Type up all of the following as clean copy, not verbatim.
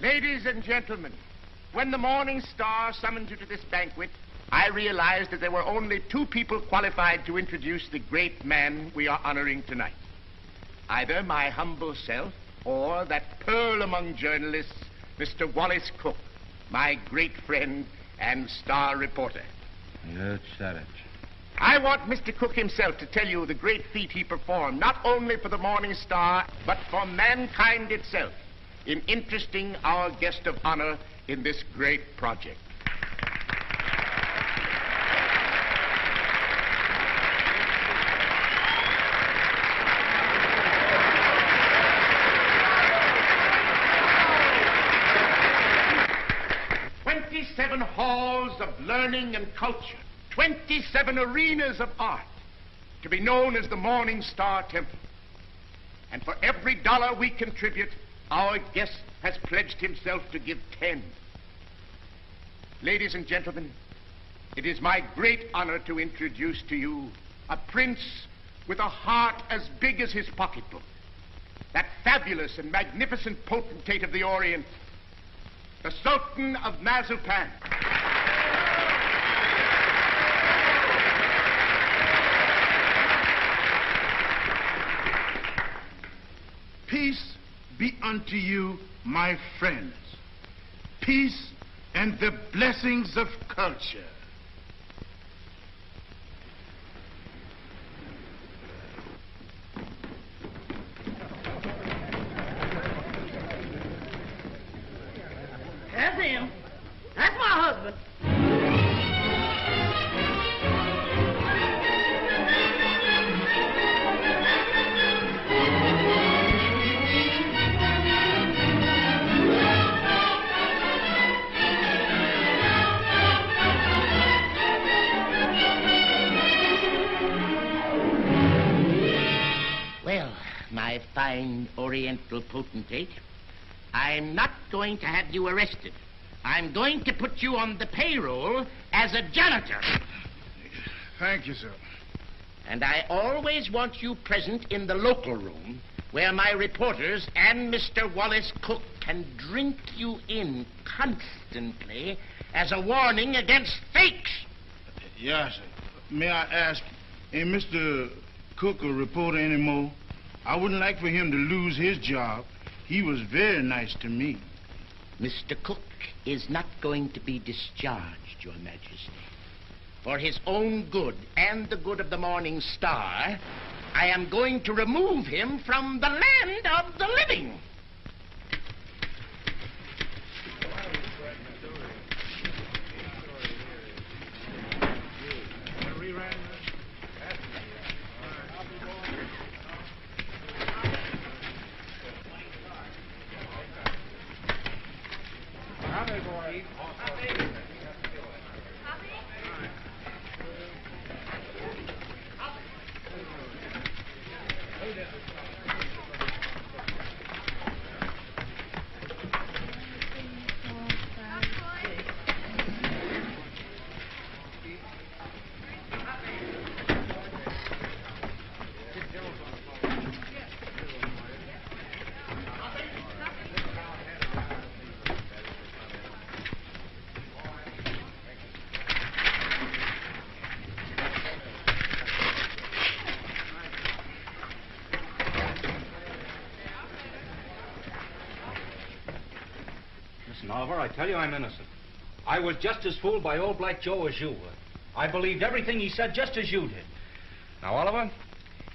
Ladies and gentlemen, when the Morning Star summoned you to this banquet, I realized that there were only two people qualified to introduce the great man we are honoring tonight. Either my humble self or that pearl among journalists, Mr. Wallace Cook, my great friend and star reporter. You said it. I want Mr. Cook himself to tell you the great feat he performed, not only for the Morning Star, but for mankind itself, in interesting our guest of honor in this great project. "27 halls of learning and culture, 27 arenas of art, to be known as the Morning Star Temple. And for every dollar we contribute, our guest has pledged himself to give 10. Ladies and gentlemen, it is my great honor to introduce to you a prince with a heart as big as his pocketbook, that fabulous and magnificent potentate of the Orient, the Sultan of Mazuppan. Peace be unto you, my friends. Peace and the blessings of culture. That's him. That's my husband. Well, my fine Oriental potentate, I'm not going to have you arrested. I'm going to put you on the payroll as a janitor. Thank you, sir. And I always want you present in the local room where my reporters and Mr. Wallace Cook can drink you in constantly as a warning against fakes. Yes, sir. May I ask, ain't Mr. Cook a reporter anymore? I wouldn't like for him to lose his job. He was very nice to me. Mr. Cook is not going to be discharged, Your Majesty. For his own good and the good of the Morning Star, I am going to remove him from the land of the living. Listen, Oliver, I tell you I'm innocent. I was just as fooled by old Black Joe as you were. I believed everything he said just as you did. Now, Oliver,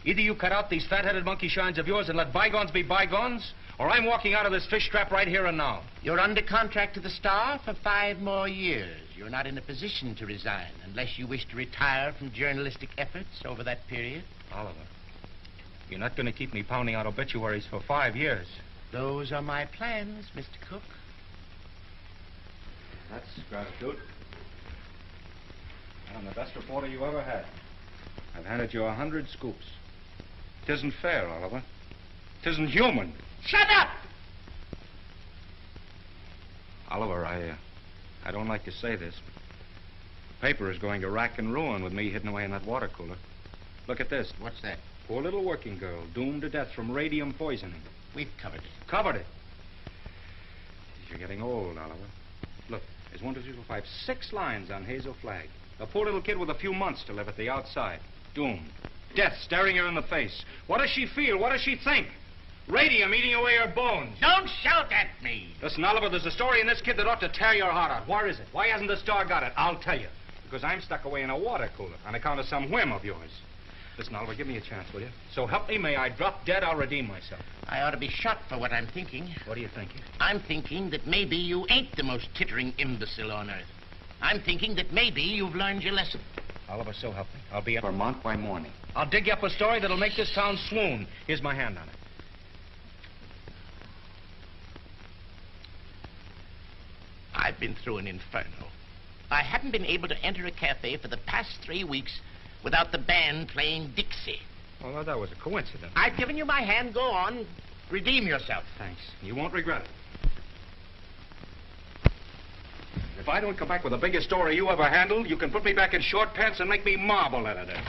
either you cut out these fat-headed monkey shines of yours and let bygones be bygones, or I'm walking out of this fish trap right here and now. You're under contract to the Star for 5 more years. You're not in a position to resign unless you wish to retire from journalistic efforts over that period. Oliver, you're not going to keep me pounding out obituaries for 5 years. Those are my plans, Mr. Cook. That's gratitude. I'm the best reporter you ever had. I've handed you 100 scoops. It isn't fair, Oliver. It isn't human. Shut up! Oliver, I don't like to say this, but the paper is going to rack and ruin with me hidden away in that water cooler. Look at this. What's that? Poor little working girl, doomed to death from radium poisoning. We've covered it. Covered it. You're getting old, Oliver. Look, there's 1, 2, 3, 4, 5, 6 lines on Hazel Flagg. A poor little kid with a few months to live at the outside. Doomed. Death staring her in the face. What does she feel? What does she think? Radium eating away her bones. Don't shout at me. Listen, Oliver, there's a story in this kid that ought to tear your heart out. Where is it? Why hasn't the Star got it? I'll tell you. Because I'm stuck away in a water cooler on account of some whim of yours. Listen, Oliver, give me a chance, will you? So help me, may I drop dead, I'll redeem myself. I ought to be shot for what I'm thinking. What are you thinking? I'm thinking that maybe you ain't the most tittering imbecile on earth. I'm thinking that maybe you've learned your lesson. Oliver, so help me. I'll be at Vermont by morning. I'll dig you up a story that'll make this town swoon. Here's my hand on it. I've been through an inferno. I haven't been able to enter a cafe for the past 3 weeks without the band playing Dixie. Oh, well, that was a coincidence. I've given you my hand. Go on. Redeem yourself. Thanks. You won't regret it. If I don't come back with the biggest story you ever handled, you can put me back in short pants and make me marble editor.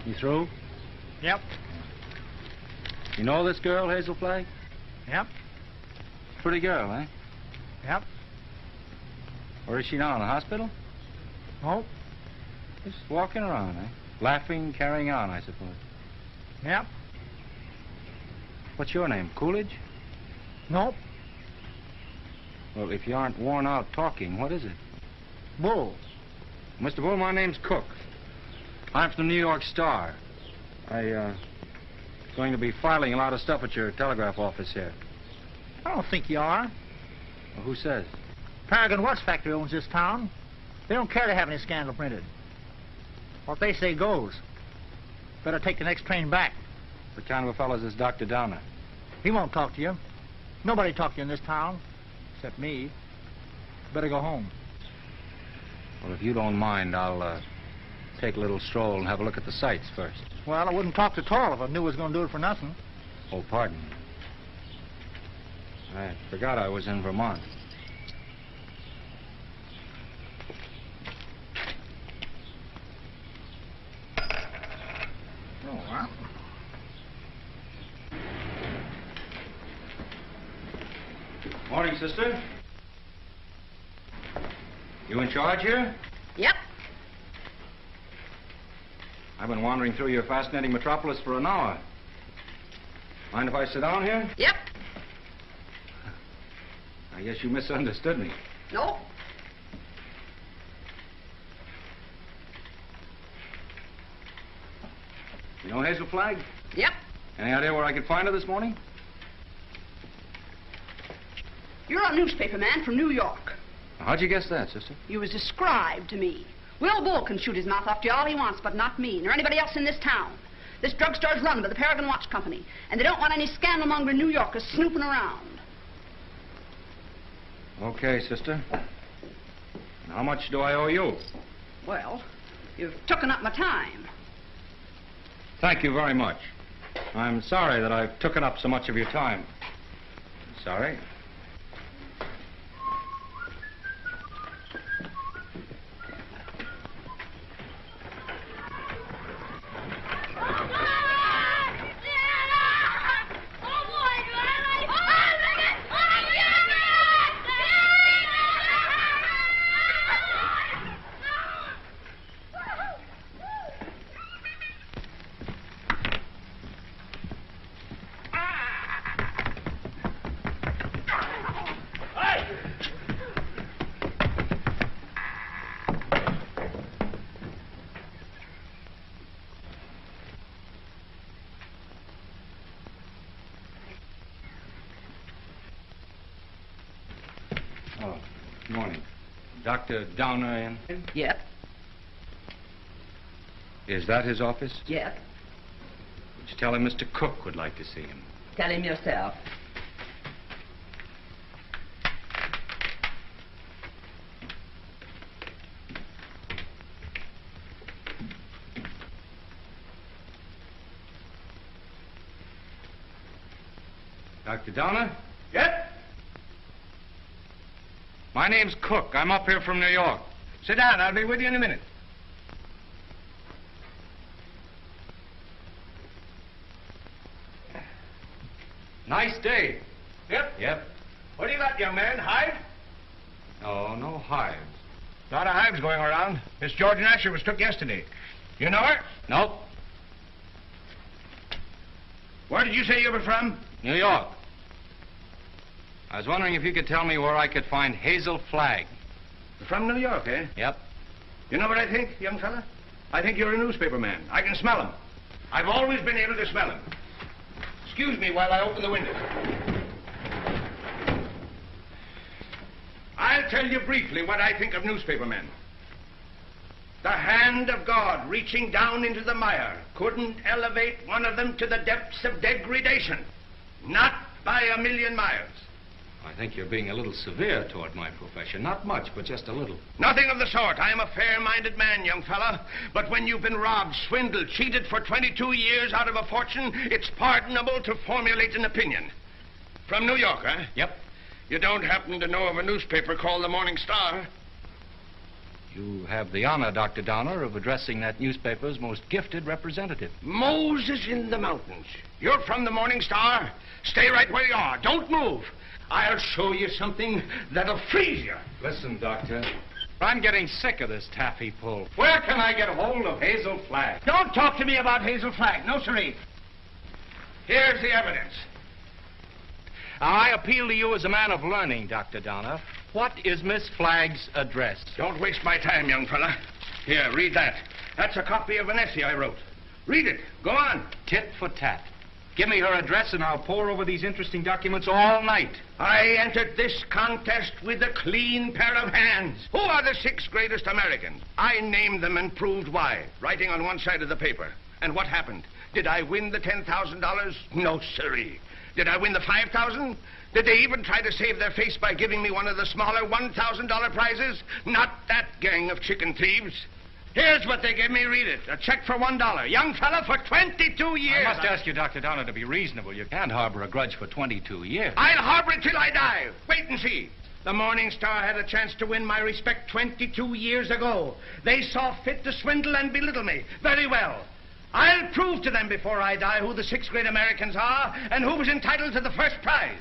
You through? Yep. You know this girl, Hazel Flagg? Yep. Pretty girl, eh? Yep. Where is she now, in the hospital? Nope. Just walking around, eh? Laughing, carrying on, I suppose. Yep. What's your name, Coolidge? Nope. Well, if you aren't worn out talking, what is it? Bull. Mr. Bull, my name's Cook. I'm from the New York Star. Going to be filing a lot of stuff at your telegraph office here. I don't think you are. Well, who says? Paragon Watch Factory owns this town. They don't care to have any scandal printed. What they say goes. Better take the next train back. What kind of a fellow is this Dr. Downer? He won't talk to you. Nobody talked to you in this town, except me. Better go home. Well, if you don't mind, I'll take a little stroll and have a look at the sights first. Well, I wouldn't talk at all if I knew I was going to do it for nothing. Oh, pardon me. I forgot I was in Vermont. Oh, well. Morning, sister. You in charge here? Yep. I've been wandering through your fascinating metropolis for an hour. Mind if I sit down here? Yep. I guess you misunderstood me. No. You know Hazel Flagg? Yep. Any idea where I could find her this morning? You're a newspaper man from New York. How'd you guess that, sister? You was described to me. Will Bull can shoot his mouth off to you all he wants, but not me, nor anybody else in this town. This drugstore's run by the Paragon Watch Company, and they don't want any scandal-mongering New Yorkers snooping around. Okay, sister. How much do I owe you? Well, you've taken up my time. Thank you very much. I'm sorry that I've taken up so much of your time. Sorry. Oh, good morning. Dr. Downer in? Yep. Is that his office? Yep. Would you tell him Mr. Cook would like to see him? Tell him yourself. Dr. Donner? Yes? My name's Cook. I'm up here from New York. Sit down. I'll be with you in a minute. Nice day. Yep. Yep. What do you got, young man? Hive? Oh, no hives. A lot of hives going around. Miss George Asher was took yesterday. You know her? Nope. Where did you say you were from? New York. I was wondering if you could tell me where I could find Hazel Flagg. You're from New York, eh? Yep. You know what I think, young fella? I think you're a newspaper man. I can smell him. I've always been able to smell him. Excuse me while I open the window. I'll tell you briefly what I think of newspaper men. The hand of God reaching down into the mire couldn't elevate one of them to the depths of degradation. Not by a million miles. I think you're being a little severe toward my profession. Not much, but just a little. Nothing of the sort. I am a fair-minded man, young fella. But when you've been robbed, swindled, cheated for 22 years out of a fortune, it's pardonable to formulate an opinion. From New York, eh? Yep. You don't happen to know of a newspaper called the Morning Star? You have the honor, Dr. Donner, of addressing that newspaper's most gifted representative. Moses in the mountains. You're from the Morning Star? Stay right where you are. Don't move. I'll show you something that'll freeze you. Listen, Doctor. I'm getting sick of this taffy pull. Where can I get hold of Hazel Flagg? Don't talk to me about Hazel Flagg. No, sirree. Here's the evidence. I appeal to you as a man of learning, Dr. Donner. What is Miss Flagg's address? Don't waste my time, young fella. Here, read that. That's a copy of an essay I wrote. Read it. Go on. Tit for tat. Give me her address and I'll pore over these interesting documents all night. I entered this contest with a clean pair of hands. Who are the 6 greatest Americans? I named them and proved why, writing on one side of the paper. And what happened? Did I win the $10,000? No, sirree. Did I win the $5,000? Did they even try to save their face by giving me one of the smaller $1,000 prizes? Not that gang of chicken thieves. Here's what they gave me. Read it. A check for $1. Young fella, for 22 years. I must ask you, Dr. Donner, to be reasonable. You can't harbor a grudge for 22 years. I'll harbor it till I die. Wait and see. The Morning Star had a chance to win my respect 22 years ago. They saw fit to swindle and belittle me. Very well. I'll prove to them before I die who the 6 great Americans are and who was entitled to the first prize.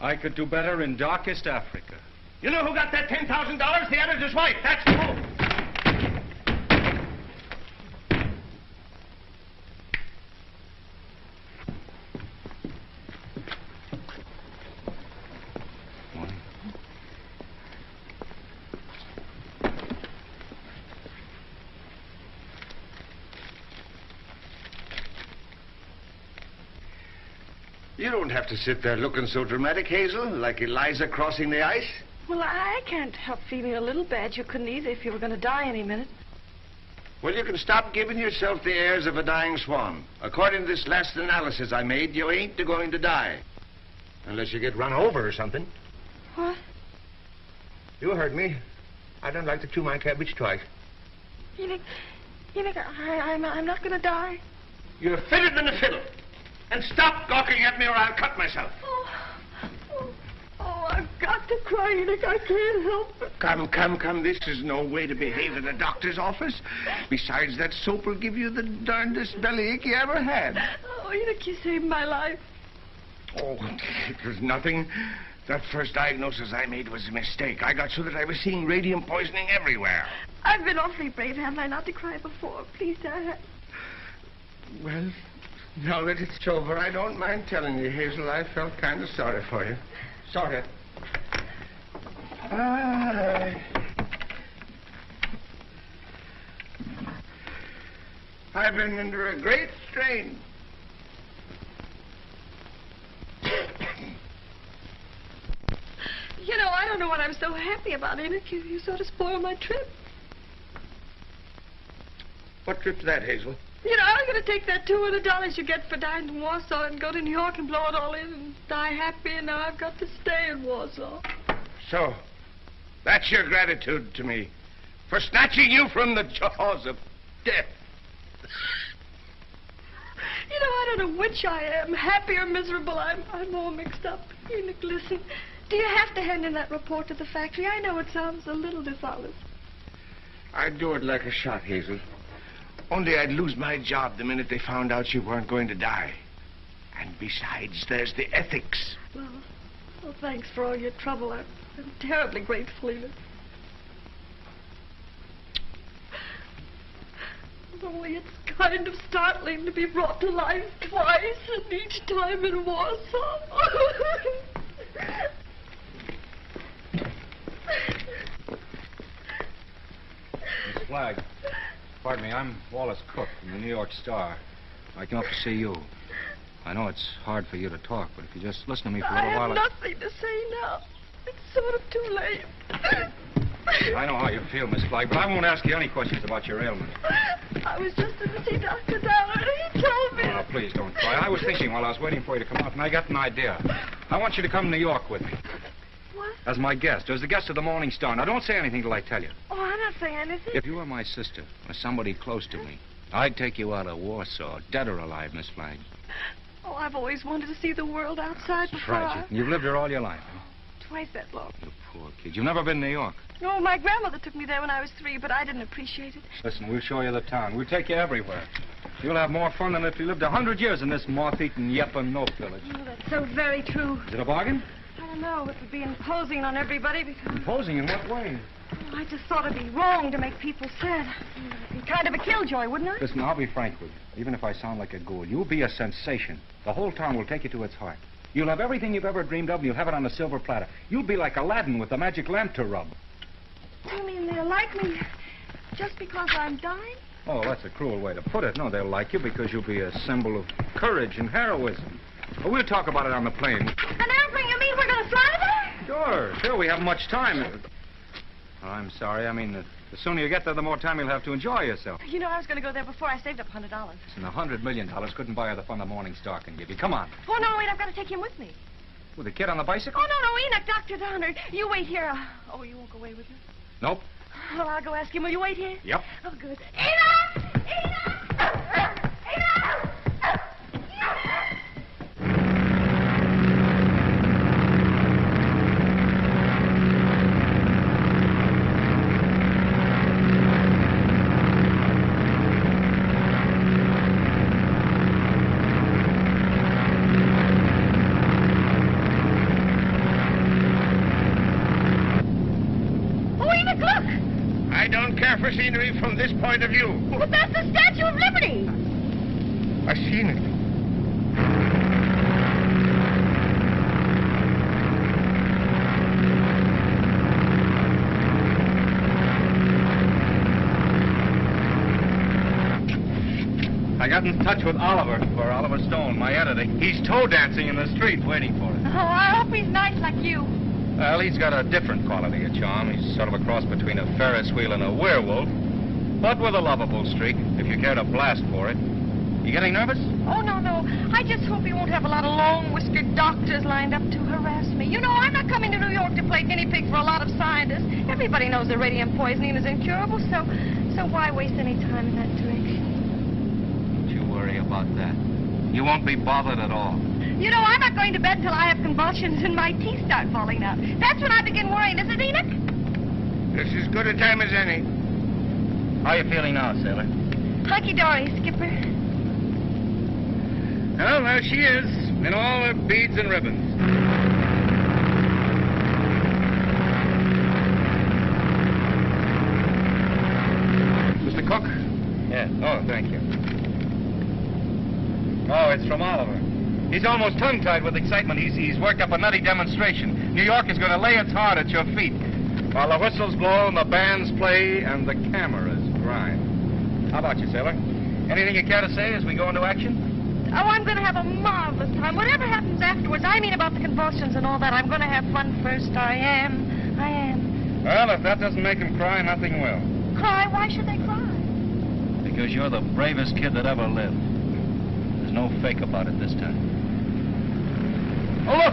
I could do better in darkest Africa. You know who got that $10,000? The editor's wife. That's who. You don't have to sit there looking so dramatic, Hazel, like Eliza crossing the ice. Well, I can't help feeling a little bad. You couldn't either if you were going to die any minute. Well, you can stop giving yourself the airs of a dying swan. According to this last analysis I made, you ain't going to die. Unless you get run over or something. What? You heard me. I don't like to chew my cabbage twice. You think I'm not going to die? You're fitter than a fiddle. And stop gawking at me or I'll cut myself. Oh, I've got to cry, Enoch. I can't help it. Come. This is no way to behave at a doctor's office. Besides, that soap will give you the darndest bellyache you ever had. Oh, Enoch, you saved my life. Oh, it was nothing. That first diagnosis I made was a mistake. I got so that I was seeing radium poisoning everywhere. I've been awfully brave, haven't I, not to cry before? Please, Dad. Well, now that it's over, I don't mind telling you, Hazel, I felt kind of sorry for you. Sorry. I've been under a great strain. You know, I don't know what I'm so happy about, Enoch. You sort of spoiled my trip. What trip's that, Hazel? You know, I was going to take that $200 you get for dying in Warsaw and go to New York and blow it all in and die happy, and now I've got to stay in Warsaw. So, that's your gratitude to me for snatching you from the jaws of death. don't know which I am, happy or miserable. I'm all mixed up. Enoch, listen. Do you have to hand in that report to the factory? I know it sounds a little dishonest. I'd do it like a shot, Hazel. Only I'd lose my job the minute they found out you weren't going to die. And besides, there's the ethics. Well, thanks for all your trouble. I'm terribly grateful, Enoch. Only it's kind of startling to be brought to life twice, and each time in Warsaw. Miss Flagg, pardon me, I'm Wallace Cook from the New York Star. I came up to see you. I know it's hard for you to talk, but if you just listen to me for a little while... I have nothing to say now. It's sort of too late. I know how you feel, Miss Flagg, but I won't ask you any questions about your ailment. I was just in to see Dr. Downer, and he told me... Oh, now, please don't cry. I was thinking while I was waiting for you to come out, and I got an idea. I want you to come to New York with me. What? As my guest, as the guest of the Morning Star. Now, don't say anything till I tell you. Oh, I'm not saying anything. If you were my sister, or somebody close to me, I'd take you out of Warsaw, dead or alive, Miss Flagg. Oh, I've always wanted to see the world outside before Tragic. You've lived here all your life, huh? Twice that long. You poor kid. You've never been to New York. No, my grandmother took me there when I was 3, but I didn't appreciate it. Listen, we'll show you the town. We'll take you everywhere. You'll have more fun than if you lived 100 years in this moth-eaten Yep-and-Nope village. Oh, that's so very true. Is it a bargain? I don't know. It would be imposing on everybody because... Imposing in what way? Oh, I just thought it'd be wrong to make people sad. It'd be kind of a killjoy, wouldn't it? Listen, I'll be frank with you. Even if I sound like a ghoul, you'll be a sensation. The whole town will take you to its heart. You'll have everything you've ever dreamed of, and you'll have it on a silver platter. You'll be like Aladdin with the magic lamp to rub. You mean they'll like me just because I'm dying? Oh, that's a cruel way to put it. No, they'll like you because you'll be a symbol of courage and heroism. Well, we'll talk about it on the plane. An airplane? You mean we're going to fly there? Sure, we haven't much time. Oh, I'm sorry. I mean, the sooner you get there, the more time you'll have to enjoy yourself. You know, I was going to go there before I saved up $100. Listen, $100 million couldn't buy her the fun the Morning Star can give you. Come on. Oh, no, wait, I've got to take him with me. With the kid on the bicycle? Oh, no, Enoch, Dr. Downer. You wait here. Oh, you won't go away with me? Nope. Well, I'll go ask him. Will you wait here? Yep. Oh, good. Enoch! Enoch! Enoch! For scenery from this point of view. But that's the Statue of Liberty. I've seen it. I got in touch with Oliver Stone, my editor. He's toe dancing in the street waiting for us. Oh, I hope he's nice like you. Well, he's got a different quality of charm. He's sort of a cross between a Ferris wheel and a werewolf, but with a lovable streak, if you care to blast for it. You getting nervous? Oh, no. I just hope he won't have a lot of long-whiskered doctors lined up to harass me. You know, I'm not coming to New York to play guinea pig for a lot of scientists. Everybody knows that radium poisoning is incurable, so why waste any time in that direction? Don't you worry about that. You won't be bothered at all. You know, I'm not going to bed till I have convulsions and my teeth start falling out. That's when I begin worrying, isn't it, Enoch? This is as good a time as any. How are you feeling now, sailor? Hunky-dory, Skipper. Well, there she is, in all her beads and ribbons. Mr. Cook? Yes. Oh, thank you. Oh, it's from Oliver. He's almost tongue-tied with excitement. He's worked up a nutty demonstration. New York is going to lay its heart at your feet while the whistles blow and the bands play and the cameras grind. How about you, sailor? Anything you care to say as we go into action? Oh, I'm going to have a marvelous time. Whatever happens afterwards, I mean about the convulsions and all that, I'm going to have fun first. I am. Well, if that doesn't make them cry, nothing will. Cry? Why should they cry? Because you're the bravest kid that ever lived. There's no fake about it this time. Oh, look!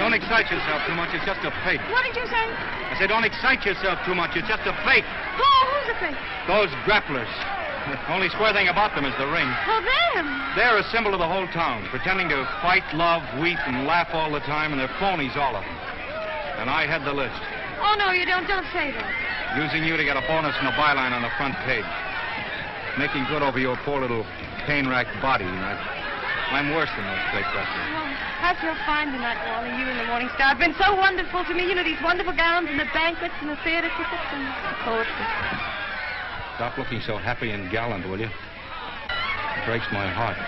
Don't excite yourself too much. It's just a fake. What did you say? I said, don't excite yourself too much. It's just a fake. Who's a fake? Those grapplers. The only square thing about them is the ring. Oh, them. They're a symbol of the whole town, pretending to fight, love, weep, and laugh all the time, and they're phonies, all of them. And I had the list. Oh, no, you don't. Don't say that. Using you to get a bonus and a byline on the front page. Making good over your poor little pain-racked body. I'm worse than those fake wrestlers. Oh, I feel fine tonight, Wally. You and the Morning Star have been so wonderful to me. You know, these wonderful gowns and the banquets and the theater tickets and the poetry. Stop looking so happy and gallant, will you? It breaks my heart.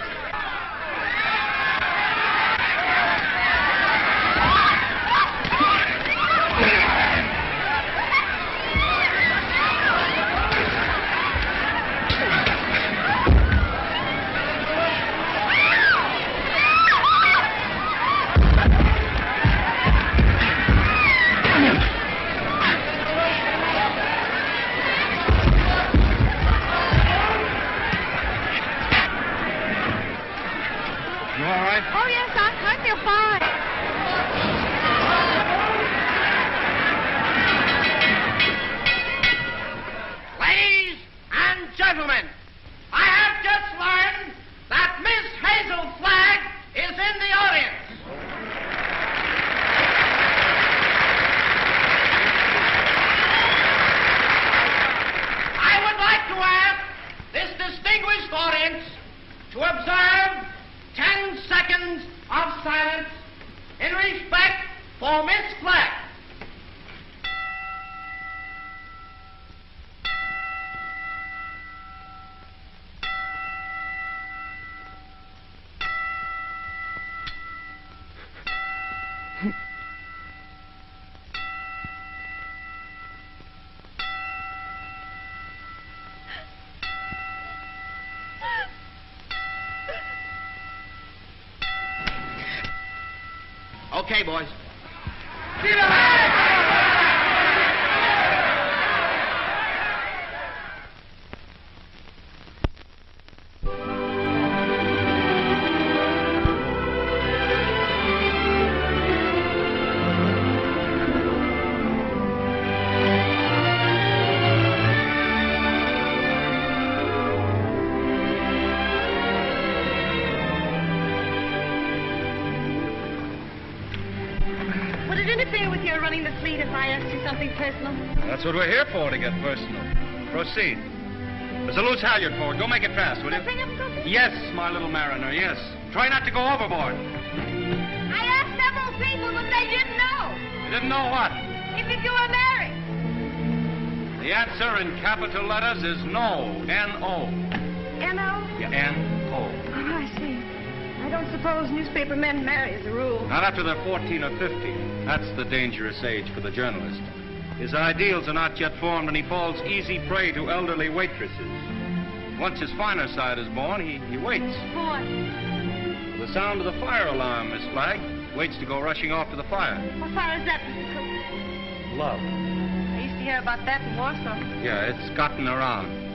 Oh, yes, I feel fine. Ladies and gentlemen, I have just learned that Miss Hazel Flagg is in the audience. I would like to ask this distinguished audience to observe 10 seconds of silence in respect for Miss Flagg. Okay, boys. Get Would it interfere with your running the fleet if I asked you something personal? That's what we're here for, to get personal. Proceed. There's a loose halyard forward. Go make it fast, will you? Something I'm cooking? Yes, my little mariner, yes. Try not to go overboard. I asked several people, but they didn't know. You didn't know what? If you were married. The answer in capital letters is no. N-O. N-O? Yeah, N-O. Oh, I see. I don't suppose newspaper men marry as a rule. Not after they're 14 or 15. That's the dangerous age for the journalist. His ideals are not yet formed, and he falls easy prey to elderly waitresses. Once his finer side is born, he waits. For what? The sound of the fire alarm, Miss Flagg. Waits to go rushing off to the fire. What fire is that, Mr. Cook? Love. I used to hear about that in Warsaw. Yeah, it's gotten around.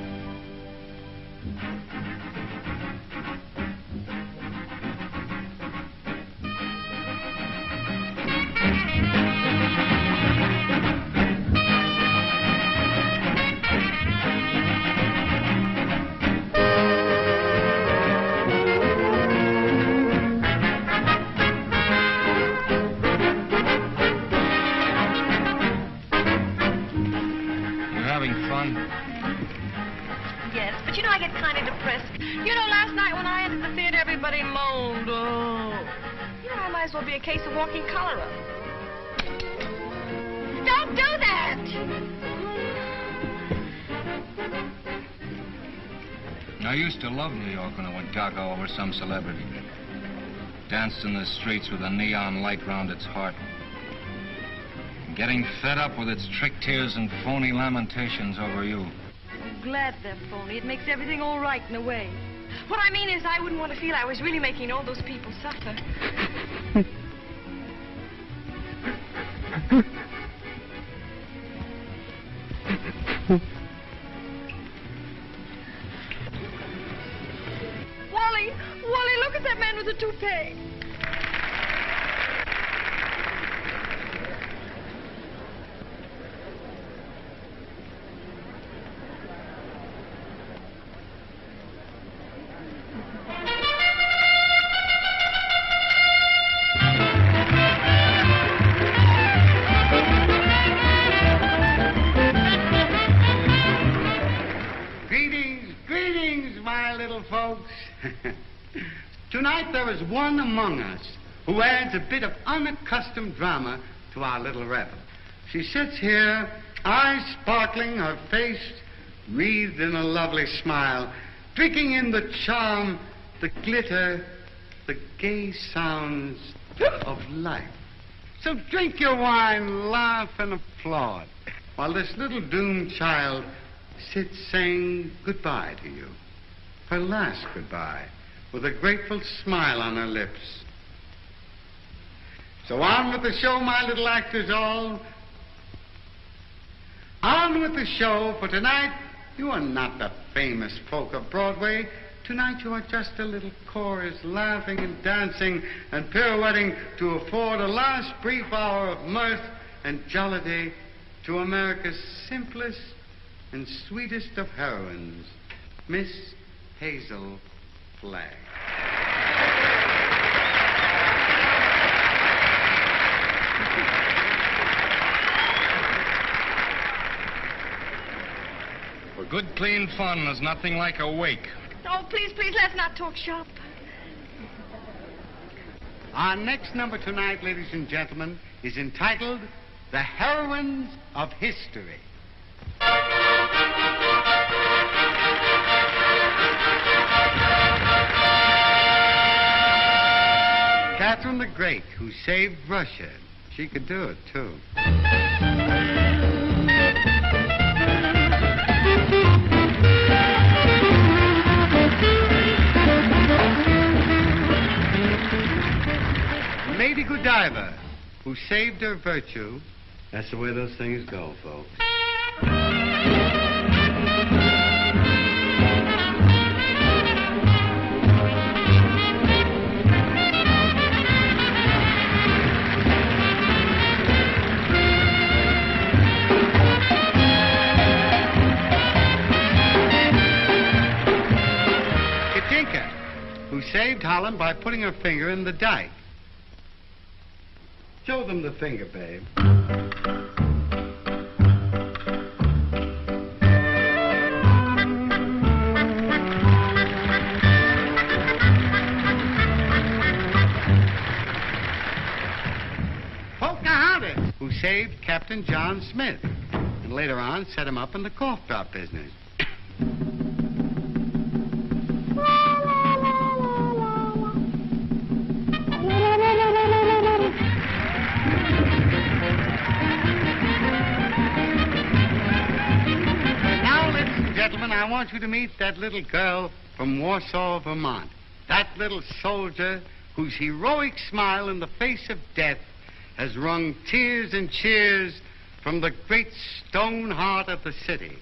Yes, but you know I get kind of depressed. You know, last night when I entered the theater, everybody moaned. Oh. You know, I might as well be a case of walking cholera. Don't do that! I used to love New York when I went gaga over some celebrity. Danced in the streets with a neon light round its heart. Getting fed up with its trick tears and phony lamentations over you. I'm glad they're phony. It makes everything all right in a way. What I mean is I wouldn't want to feel I was really making all those people suffer. Wally, look at that man with the toupee. folks. Tonight there is one among us who adds a bit of unaccustomed drama to our little revel. She sits here, eyes sparkling, her face wreathed in a lovely smile, drinking in the charm, the glitter, the gay sounds of life. So drink your wine, laugh, and applaud, while this little doomed child sits saying goodbye to you. Her last goodbye, with a grateful smile on her lips. So on with the show, my little actors all. On with the show, for tonight you are not the famous folk of Broadway. Tonight you are just a little chorus, laughing and dancing and pirouetting to afford a last brief hour of mirth and jollity to America's simplest and sweetest of heroines, Miss Hazel Flagg. For good, clean fun, there's nothing like a wake. Oh, please, please, let's not talk shop. Our next number tonight, ladies and gentlemen, is entitled The Heroines of History. Catherine the Great, who saved Russia. She could do it, too. Lady Godiva, who saved her virtue. That's the way those things go, folks. Katinka, who saved Holland by putting her finger in the dike. Show them the finger, babe. Pocahontas, who saved Captain John Smith, and later on set him up in the cough drop business. I want you to meet that little girl from Warsaw, Vermont. That little soldier whose heroic smile in the face of death has wrung tears and cheers from the great stone heart of the city.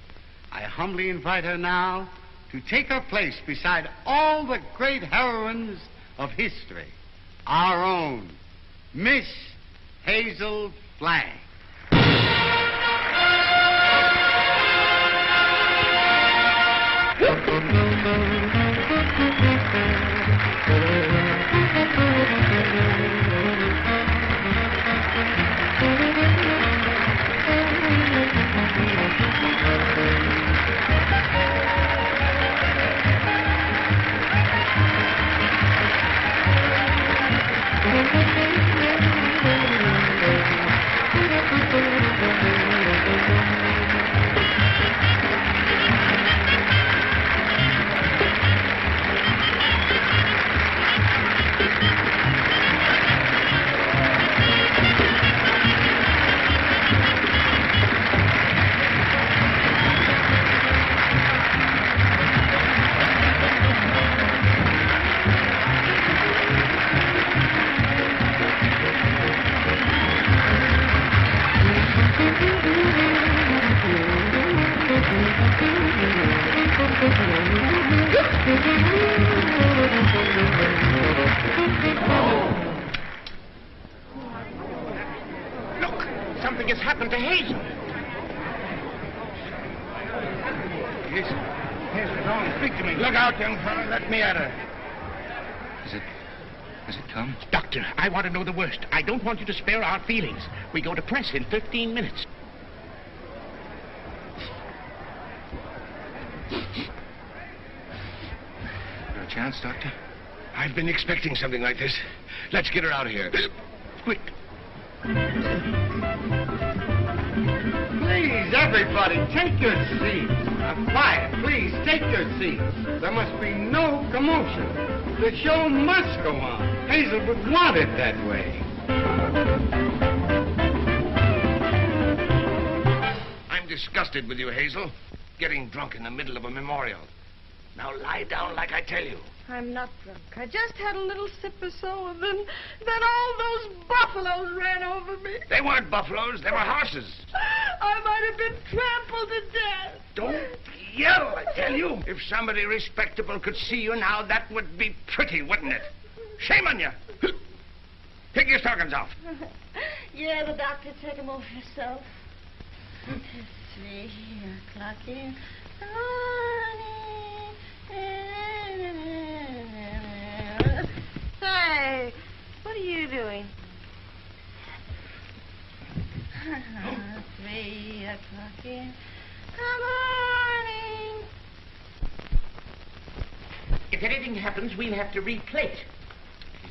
I humbly invite her now to take her place beside all the great heroines of history. Our own Miss Hazel Flagg. Something has happened to Hazel. Hazel, don't speak to me. Look out, young fella. Let me at her. Has it come? Doctor, I want to know the worst. I don't want you to spare our feelings. We go to press in 15 minutes. chance, Doctor? I've been expecting something like this. Let's get her out of here. Quick. Please, everybody, take your seats. Quiet, please, take your seats. There must be no commotion. The show must go on. Hazel would want it that way. I'm disgusted with you, Hazel. Getting drunk in the middle of a memorial. Now lie down like I tell you. I'm not drunk. I just had a little sip or so, and then all those buffaloes ran over me. They weren't buffaloes. They were horses. I might have been trampled to death. Don't yell, I tell you. If somebody respectable could see you now, that would be pretty, wouldn't it? Shame on you. Take your stockings off. Yeah, the doctor took them off himself. 1, 2, 3, clock in. Hey, what are you doing? 3 o'clock in the morning. If anything happens, we'll have to replate.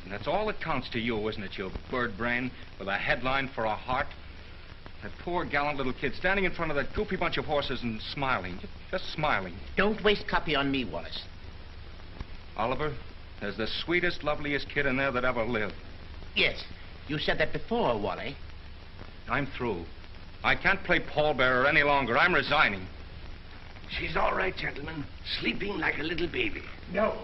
And that's all that counts to you, isn't it, you bird brain, with a headline for a heart? That poor, gallant little kid standing in front of that goopy bunch of horses and smiling, just smiling. Don't waste copy on me, Wallace. Oliver, there's the sweetest, loveliest kid in there that ever lived. Yes, you said that before, Wally. I'm through. I can't play pallbearer any longer. I'm resigning. She's all right, gentlemen. Sleeping like a little baby. No.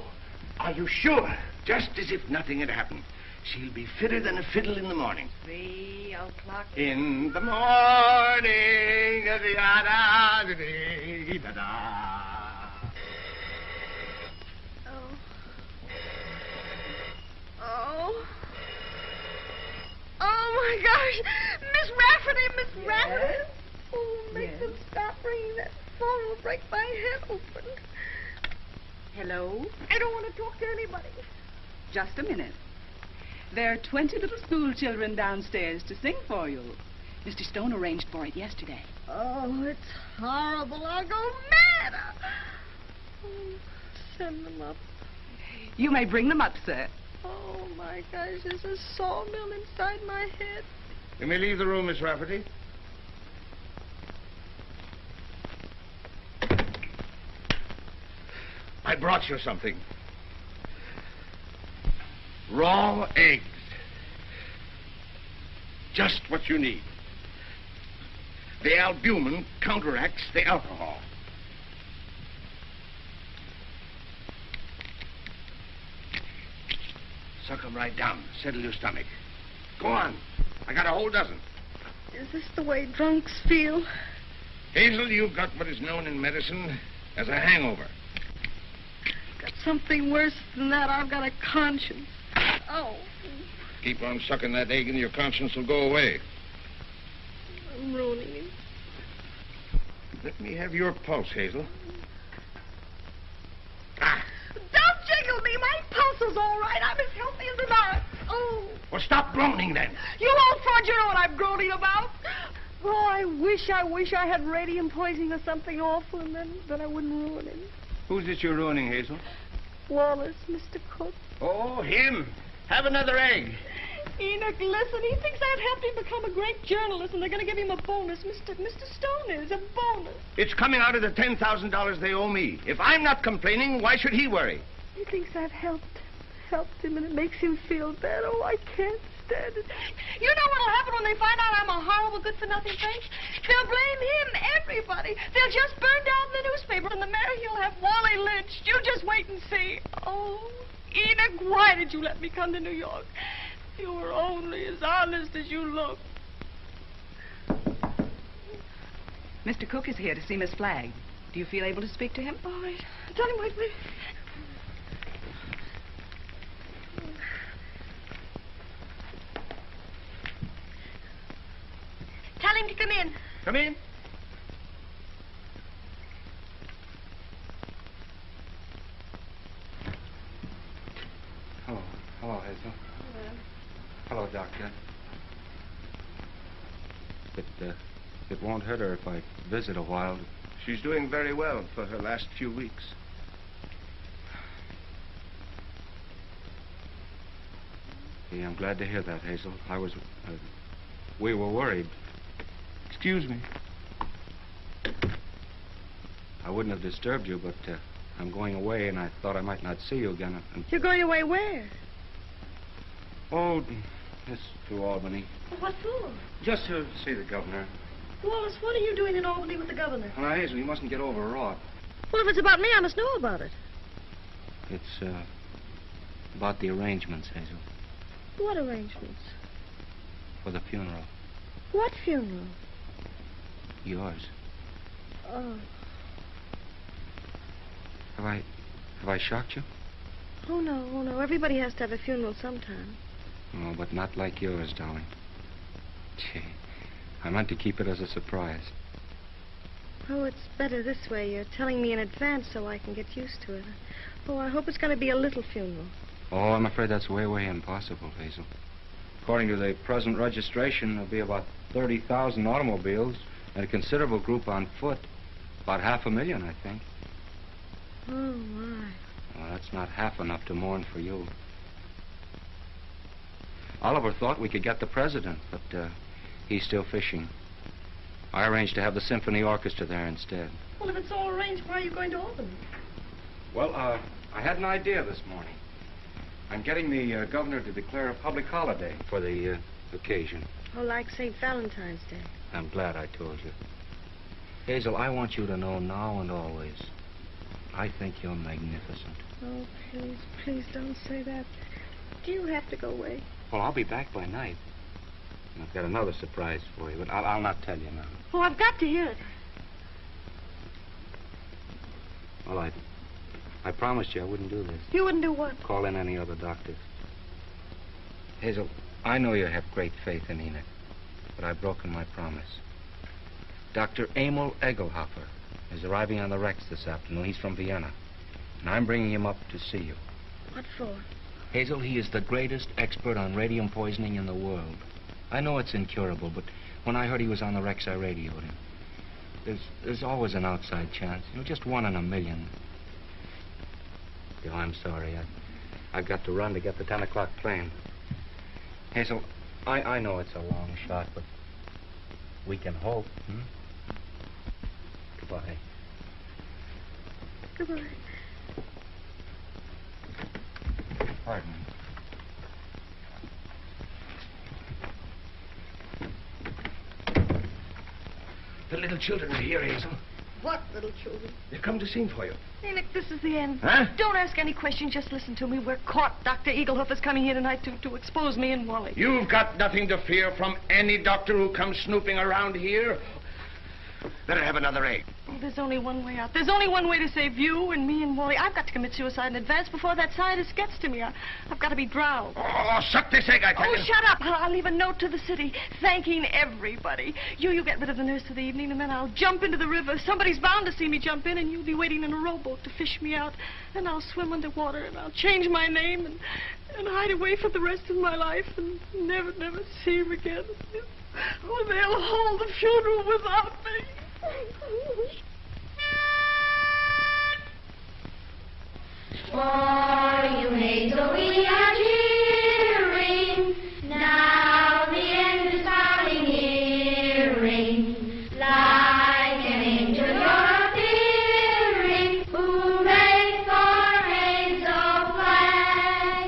Are you sure? Just as if nothing had happened. She'll be fitter than a fiddle in the morning. 3 o'clock. In the morning. Oh, my gosh. Miss Rafferty, Miss Rafferty. Oh, make them stop ringing. That phone will break my head open. Hello? I don't want to talk to anybody. Just a minute. There are 20 little school children downstairs to sing for you. Mr. Stone arranged for it yesterday. Oh, it's horrible. I'll go mad. Oh, send them up. You may bring them up, sir. Oh, my gosh, there's a sawmill inside my head. You may leave the room, Miss Rafferty. I brought you something. Raw eggs. Just what you need. The albumin counteracts the alcohol. Suck them right down. Settle your stomach. Go on. I got a whole dozen. Is this the way drunks feel? Hazel, you've got what is known in medicine as a hangover. Got something worse than that. I've got a conscience. Oh. Keep on sucking that egg and your conscience will go away. I'm ruining him. Let me have your pulse, Hazel. Don't jiggle me. My pulse is all right. I'm as healthy as an ox. Oh. Well, stop groaning then. You old fraud, you know what I'm groaning about. Oh, I wish I had radium poisoning or something awful, and then I wouldn't ruin him. Who's it you're ruining, Hazel? Wallace, Mr. Cook. Oh, him. Have another egg. Enoch, listen, he thinks I've helped him become a great journalist, and they're going to give him a bonus. Mr. Stone is a bonus. It's coming out of the $10,000 they owe me. If I'm not complaining, why should he worry? He thinks I've helped him, and it makes him feel bad. Oh, I can't stand it. You know what'll happen when they find out I'm a horrible, good-for-nothing thing? They'll blame him, everybody. They'll just burn down the newspaper, and the mayor, he'll have Wally lynched. You just wait and see. Oh, Enoch, why did you let me come to New York? You were only as honest as you look. Mr. Cook is here to see Miss Flagg. Do you feel able to speak to him? All right. Tell him, wait. Tell him to come in. Come in. Hello, Hazel. Hello, Doctor. It won't hurt her if I visit a while. She's doing very well for her last few weeks. Yeah, I'm glad to hear that, Hazel. We were worried. Excuse me. I wouldn't have disturbed you, but I'm going away, and I thought I might not see you again. You're going away where? Oh, yes, to Albany. What for? Just to see the governor. Wallace, what are you doing in Albany with the governor? Now, Hazel, you mustn't get overwrought. Well, if it's about me, I must know about it. It's about the arrangements, Hazel, What arrangements? for the funeral. What funeral? Yours. Oh. Have I shocked you? Oh, no. Everybody has to have a funeral sometime. Oh, but not like yours, darling. Gee, I meant to keep it as a surprise. Oh, it's better this way. You're telling me in advance so I can get used to it. Oh, I hope it's going to be a little funeral. Oh, I'm afraid that's way, way impossible, Hazel. According to the present registration, there'll be about 30,000 automobiles and a considerable group on foot. About 500,000, I think. Oh, my. Well, that's not half enough to mourn for you. Oliver thought we could get the president, but he's still fishing. I arranged to have the symphony orchestra there instead. Well, if it's all arranged, why are you going to Albany? Well, I had an idea this morning. I'm getting the governor to declare a public holiday for the occasion. Oh, like St. Valentine's Day. I'm glad I told you. Hazel, I want you to know now and always, I think you're magnificent. Oh, please don't say that. Do you have to go away? Well, I'll be back by night. And I've got another surprise for you, but I'll not tell you now. Oh, I've got to hear it. Well, I promised you I wouldn't do this. You wouldn't do what? Call in any other doctors. Hazel, I know you have great faith in Enoch, but I've broken my promise. Dr. Emil Egelhofer is arriving on the Rex this afternoon. He's from Vienna, and I'm bringing him up to see you. What for? Hazel, he is the greatest expert on radium poisoning in the world. I know it's incurable, but when I heard he was on the Rex, I radioed him. There's always an outside chance. Just 1 in a million. Oh, I'm sorry. I've got to run to get the 10 o'clock plane. Hazel, I know it's a long shot, but we can hope. Goodbye. Goodbye. Pardon me. The little children are here, Hazel. What little children? They've come to sing for you. Enoch, this is the end. Huh? Don't ask any questions. Just listen to me. We're caught. Dr. Egelhofer's coming here tonight to expose me and Wally. You've got nothing to fear from any doctor who comes snooping around here. Better have another egg. Oh, there's only one way out. There's only one way to save you and me and Wally. I've got to commit suicide in advance before that scientist gets to me. I've got to be drowned. Oh, suck this egg, I tell Oh, you. shut up. I'll leave a note to the city thanking everybody. You get rid of the nurse for the evening, and then I'll jump into the river. Somebody's bound to see me jump in, and you'll be waiting in a rowboat to fish me out. And I'll swim underwater, and I'll change my name and hide away for the rest of my life and never see him again. Oh, they'll hold the funeral without me. For you, Hazel, we are cheering. Now the end is hardly nearing. Like an angel you're appearing. Hooray for Hazel Flag.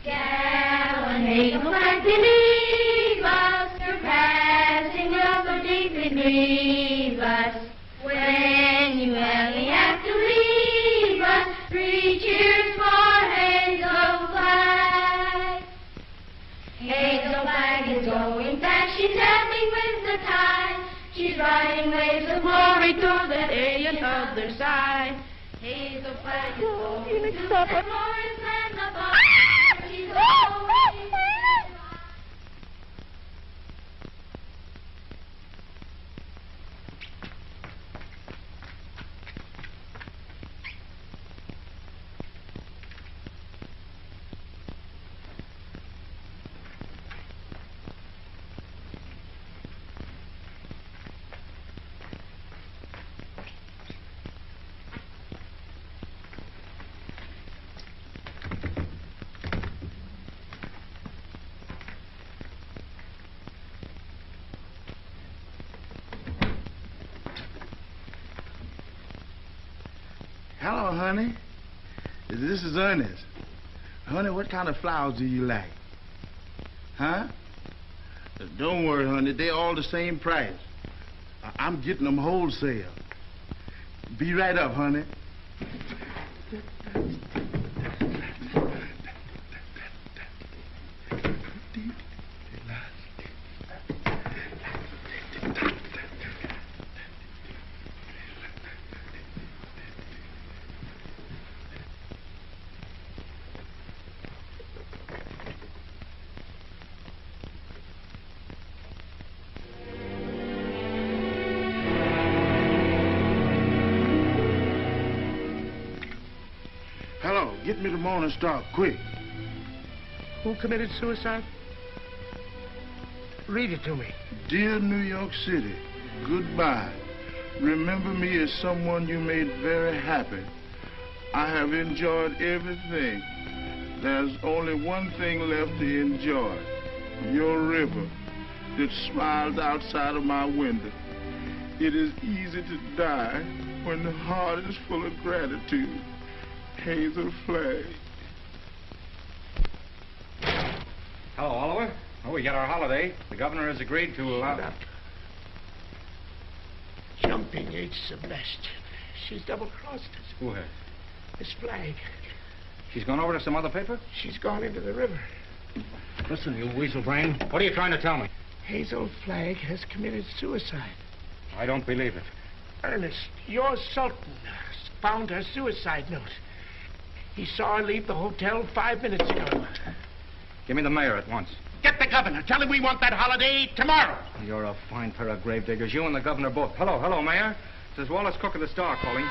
Gallant Hazel Flag, believe us. Your passing will so deeply grieve us. When you only have to leave us, 3 cheers for Hazel Flag. Hazel Flag is going fast, she's happy with the tide. She's riding waves of glory to the day and other side. Hazel Flag is going to stop the it. glorious land above. She's going. Hello, honey. This is Ernest. Honey, what kind of flowers do you like? Huh? Don't worry, honey. They're all the same price. I'm getting them wholesale. Be right up, honey. Hello, get me the Morning Star, quick. Who committed suicide? Read it to me. Dear New York City, goodbye. Remember me as someone you made very happy. I have enjoyed everything. There's only one thing left to enjoy. Your river that smiles outside of my window. It is easy to die when the heart is full of gratitude. Hazel Flag. Hello, Oliver. Oh, we got our holiday. The governor has agreed to allow... Shut up. Jumping H. Sebastian. She's double-crossed us. Who has? Miss Flagg. She's gone over to some other paper? She's gone into the river. Listen, you weasel brain. What are you trying to tell me? Hazel Flagg has committed suicide. I don't believe it. Ernest, your Sultan found her suicide note. He saw her leave the hotel 5 minutes ago. Give me the mayor at once. Get the governor. Tell him we want that holiday tomorrow. You're a fine pair of gravediggers. You and the governor both. Hello, Mayor. This is Wallace Cook of the Star calling.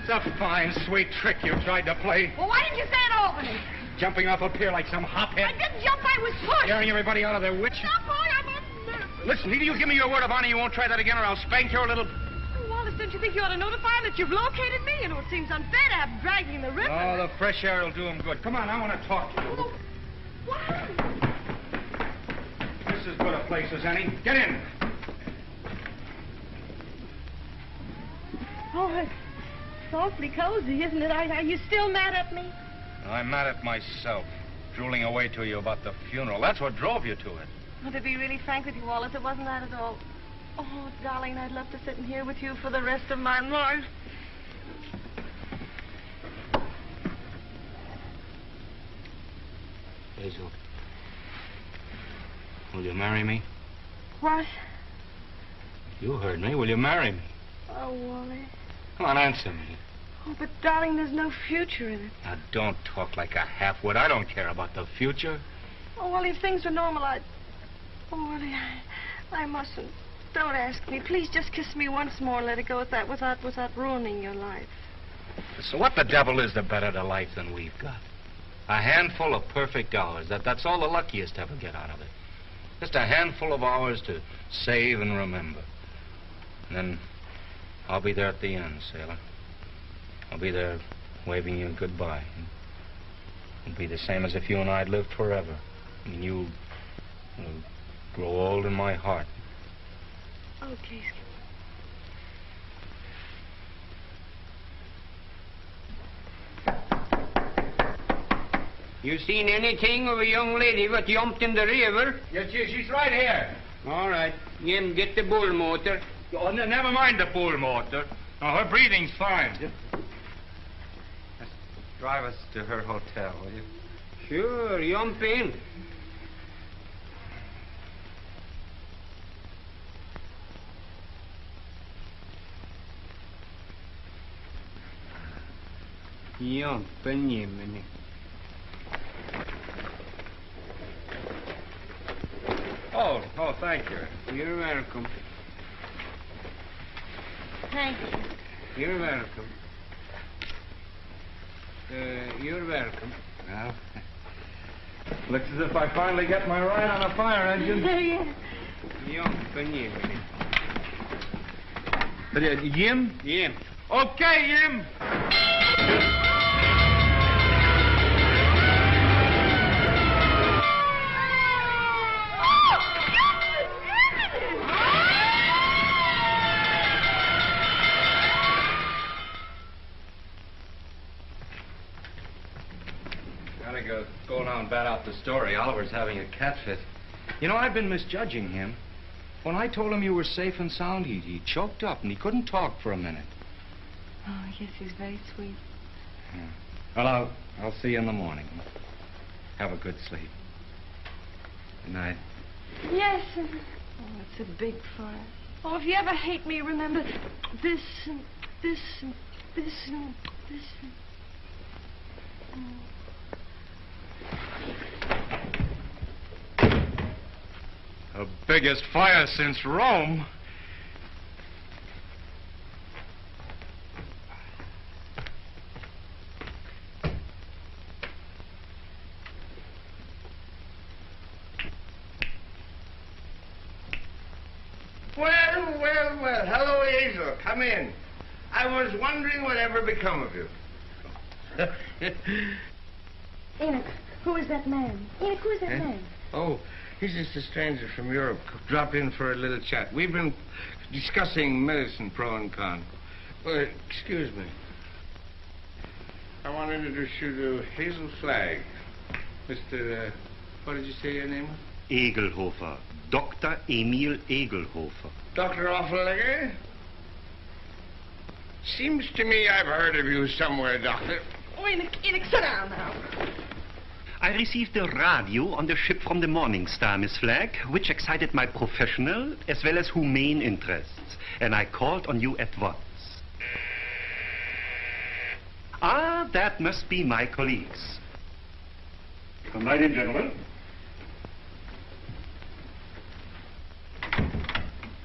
It's a fine, sweet trick you tried to play. Well, why didn't you say it to Albany? Jumping off a pier like some hophead. I didn't jump, I was pushed. Scaring everybody out of their wits. Stop, boy, I'm a nerve. Listen, either you give me your word of honor you won't try that again or I'll spank your little... Oh, Wallace, don't you think you ought to notify him that you've located me? You know, it seems unfair to have him dragging in the river. Oh, the fresh air will do him good. Come on, I want to talk to you. Oh, what? This is as good a place as any. Get in. Oh, it's awfully cozy, isn't it? Are you still mad at me? I'm mad at myself, drooling away to you about the funeral. That's what drove you to it. Well, to be really frank with you, Wallace, it wasn't that at all. Oh, darling, I'd love to sit in here with you for the rest of my life. Hazel, will you marry me? What? You heard me. Will you marry me? Oh, Wally. Come on, answer me. Oh, but darling, there's no future in it. Now, don't talk like a half-wit. I don't care about the future. Oh, Wally, if things were normal, I'd... Oh, Wally, I mustn't. Don't ask me. Please just kiss me once more and let it go at that without ruining your life. So what the devil is the better to life than we've got? A handful of perfect hours. That's all the luckiest ever get out of it. Just a handful of hours to save and remember. And then I'll be there at the end, sailor. I'll be there waving you goodbye. It'll be the same as if you and I'd lived forever. I mean, you'll grow old in my heart. Okay. You seen anything of a young lady what jumped in the river? Yes, she's right here. All right. Jim, get the bull motor. Oh, never mind the bull motor. No, her breathing's fine. Just drive us to her hotel, will you? Sure, jump in. Jump in, Jiminy. Oh, thank you. You're welcome. Thank you. You're welcome. You're welcome. Well, looks as if I finally get my ride on a fire engine. Jump in, Jiminy. Jim? Jim. Okay, Jim. Go now and bat out the story. Oliver's having a cat fit. You know, I've been misjudging him. When I told him you were safe and sound, he choked up and he couldn't talk for a minute. Oh, yes, he's very sweet. Yeah. Well, I'll see you in the morning. Have a good sleep. Good night. Yes. Oh, it's a big fire. Oh, if you ever hate me, remember this and this and this and this and... Oh. The biggest fire since Rome. Well. Hello, Hazel. Come in. I was wondering whatever become of you. Enoch, who is that man? Enoch, who is that man? Oh, he's just a stranger from Europe. Drop in for a little chat. We've been discussing medicine, pro and con. Well, excuse me. I want to introduce you to Hazel Flagg. Mr. What did you say your name was? Egelhofer. Dr. Emil Egelhofer. Dr. Offenlegger? Seems to me I've heard of you somewhere, Doctor. Oh, Enoch, sit down now. I received a radio on the ship from the Morning Star, Miss Flagg, which excited my professional as well as humane interests, and I called on you at once. Ah, that must be my colleagues. Come right in, gentlemen.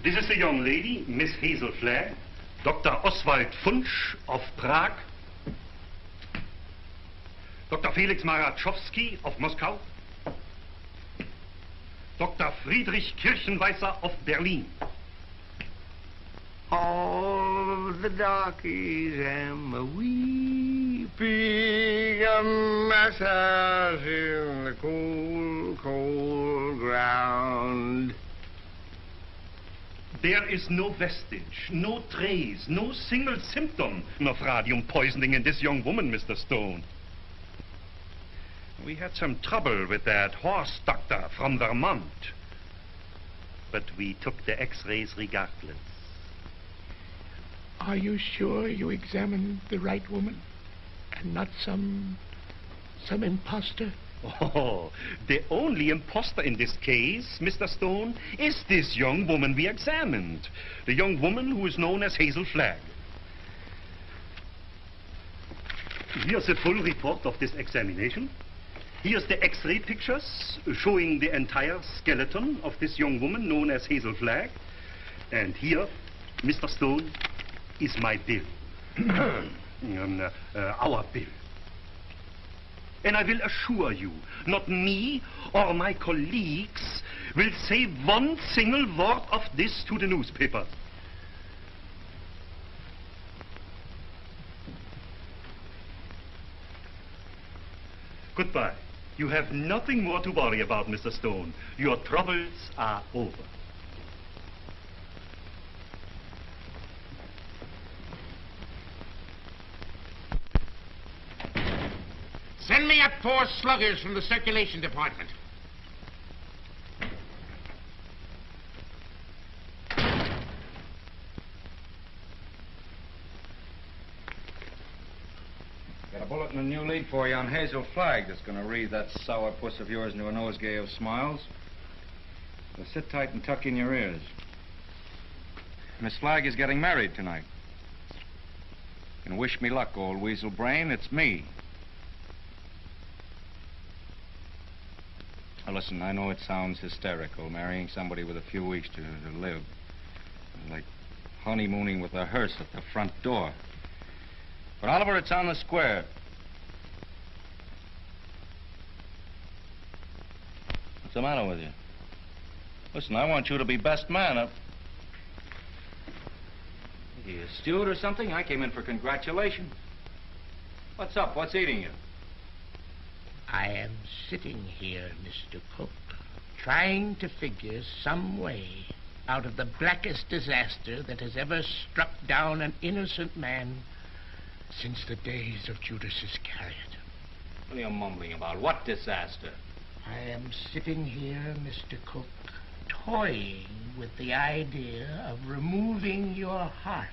This is the young lady, Miss Hazel Flagg, Dr. Oswald Funsch of Prague, Dr. Felix Marachowski of Moscow, Dr. Friedrich Kirchenweißer of Berlin. All of the darkies am a weeping, a massage in the cold, cold ground. There is no vestige, no trace, no single symptom of radium poisoning in this young woman, Mr. Stone. We had some trouble with that horse doctor from Vermont, but we took the x-rays regardless. Are you sure you examined the right woman and not some imposter? Oh, the only imposter in this case, Mr. Stone, is this young woman we examined. The young woman who is known as Hazel Flagg. Here's a full report of this examination. Here's the x-ray pictures showing the entire skeleton of this young woman known as Hazel Flagg. And here, Mr. Stone, is my bill. our bill. And I will assure you, not me or my colleagues will say one single word of this to the newspapers. Goodbye. You have nothing more to worry about, Mr. Stone. Your troubles are over. Send me up 4 sluggers from the circulation department. Got a bulletin and a new lead for you on Hazel Flagg that's going to read that sourpuss of yours into a nosegay of smiles. So sit tight and tuck in your ears. Miss Flagg is getting married tonight. You can wish me luck, old weasel brain. It's me. Now, listen, I know it sounds hysterical, marrying somebody with a few weeks to live. Like honeymooning with a hearse at the front door. But, Oliver, it's on the square. What's the matter with you? Listen, I want you to be best man. Are you a steward or something? I came in for congratulations. What's up? What's eating you? I am sitting here, Mr. Cook, trying to figure some way out of the blackest disaster that has ever struck down an innocent man since the days of Judas Iscariot. What are you mumbling about? What disaster? I am sitting here, Mr. Cook, toying with the idea of removing your heart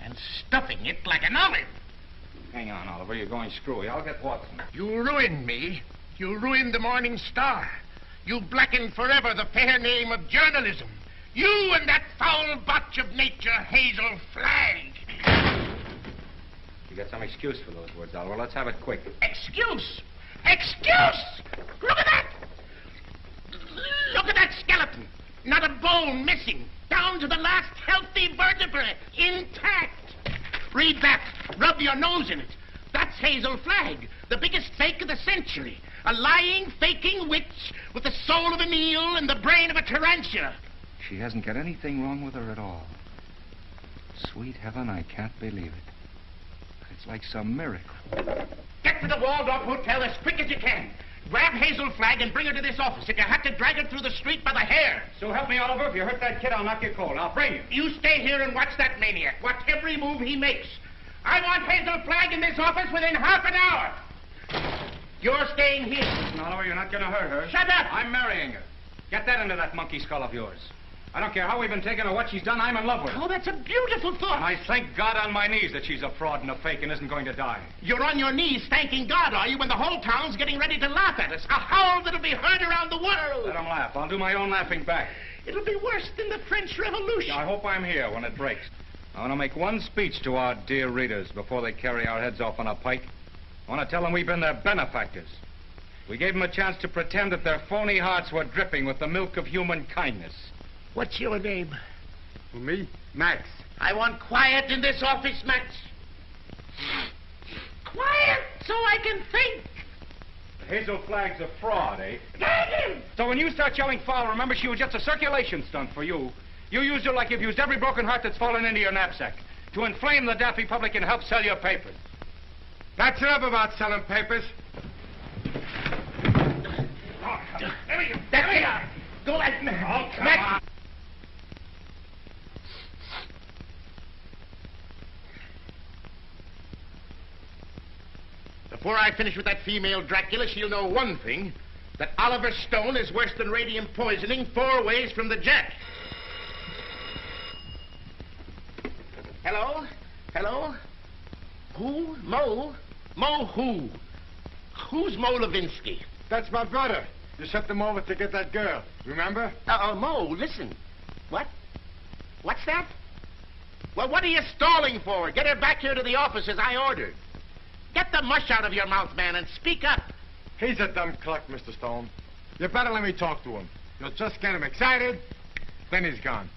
and stuffing it like an olive. Hang on, Oliver. You're going screwy. I'll get Watson. You ruined me. You ruined the Morning Star. You blackened forever the fair name of journalism. You and that foul botch of nature, Hazel Flagg. You got some excuse for those words, Oliver. Let's have it quick. Excuse? Excuse? Look at that! Look at that skeleton. Not a bone missing. Down to the last healthy vertebrae. Intact. Read that. Rub your nose in it. That's Hazel Flagg, the biggest fake of the century. A lying, faking witch with the soul of an eel and the brain of a tarantula. She hasn't got anything wrong with her at all. Sweet heaven, I can't believe it. It's like some miracle. Get to the Waldorf Hotel as quick as you can. Grab Hazel Flagg and bring her to this office. If you have to drag her through the street by the hair. So help me, Oliver. If you hurt that kid, I'll knock you cold. I'll bring you. You stay here and watch that maniac. Watch every move he makes. I want Hazel Flagg in this office within half an hour. You're staying here. Listen, Oliver, you're not going to hurt her. Shut up! I'm marrying her. Get that into that monkey skull of yours. I don't care how we've been taken or what she's done. I'm in love with her. Oh, that's a beautiful thought. And I thank God on my knees that she's a fraud and a fake and isn't going to die. You're on your knees thanking God, are you, when the whole town's getting ready to laugh at us? A howl that'll be heard around the world. Let them laugh. I'll do my own laughing back. It'll be worse than the French Revolution. I hope I'm here when it breaks. I want to make one speech to our dear readers before they carry our heads off on a pike. I want to tell them we've been their benefactors. We gave them a chance to pretend that their phony hearts were dripping with the milk of human kindness. What's your name? Well, me? Max. I want quiet in this office, Max. Quiet so I can think. Hazel Flagg's a fraud, eh? Get him! So when you start yelling foul, remember she was just a circulation stunt for you. You used her like you've used every broken heart that's fallen into your knapsack to inflame the daffy public and help sell your papers. That's enough about selling papers. Oh, there we go. There we are. Go at me. Oh, Max. Before I finish with that female Dracula, she'll know one thing. That Oliver Stone is worse than radium poisoning 4 ways from the Jack. Hello? Hello? Who? Mo? Mo who? Who's Mo Levinsky? That's my brother. You sent them over to get that girl. Remember? Mo, listen. What? What's that? Well, what are you stalling for? Get her back here to the office as I ordered. Get the mush out of your mouth, man, and speak up. He's a dumb cluck, Mr. Stone. You better let me talk to him. You'll just get him excited, then he's gone.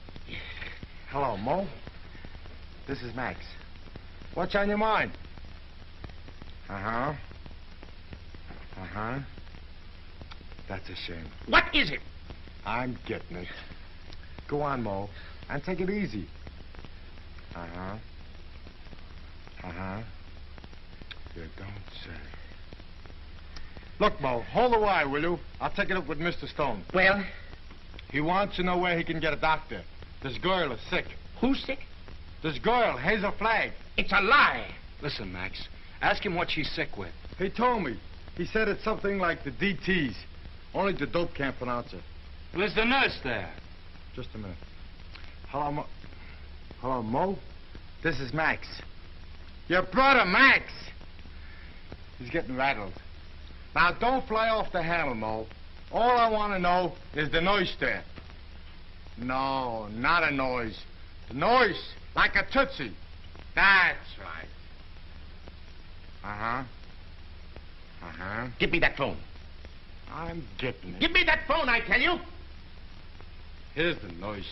Hello, Mo. This is Max. What's on your mind? Uh-huh. Uh-huh. That's a shame. What is it? I'm getting it. Go on, Mo, and take it easy. Uh-huh. Uh-huh. You don't say. Look, Mo, hold the wire, will you? I'll take it up with Mr. Stone. Well? He wants to know where he can get a doctor. This girl is sick. Who's sick? This girl, Hazel Flagg. It's a lie. Listen, Max. Ask him what she's sick with. He told me. He said it's something like the DTs. Only the dope can't pronounce it. Well, is the nurse there? Just a minute. Hello, Mo. Hello, Mo? This is Max. Your brother, Max. He's getting rattled. Now, don't fly off the handle, Mo. All I want to know is the noise there. No, not a noise. The noise, like a tootsie. That's right. Uh-huh. Uh-huh. Give me that phone. I'm getting it. Give me that phone, I tell you. Here's the noise.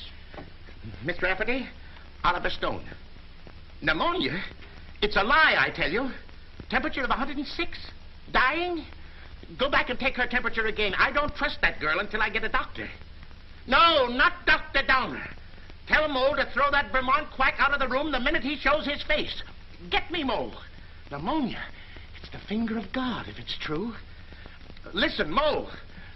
Mr. Rafferty, Oliver Stone. Pneumonia? It's a lie, I tell you. Temperature of 106. Dying? Go back and take her temperature again. I don't trust that girl until I get a doctor. No, not Dr. Downer. Tell Mo to throw that Vermont quack out of the room the minute he shows his face. Get me, Mo. Pneumonia. It's the finger of God, if it's true. Listen, Mo.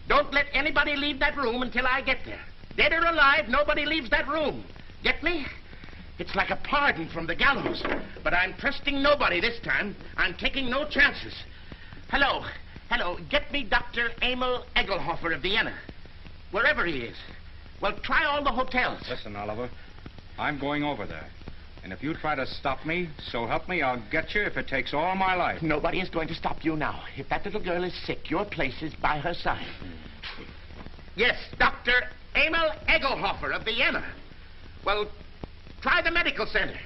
Don't let anybody leave that room until I get there. Dead or alive, nobody leaves that room. Get me? It's like a pardon from the gallows. But I'm trusting nobody this time. I'm taking no chances. Hello. Hello. Get me Dr. Emil Egelhofer of Vienna. Wherever he is. Well, try all the hotels. Listen, Oliver. I'm going over there. And if you try to stop me, so help me, I'll get you if it takes all my life. Nobody is going to stop you now. If that little girl is sick, your place is by her side. Yes, Dr. Emil Egelhofer of Vienna. Well, try the medical center.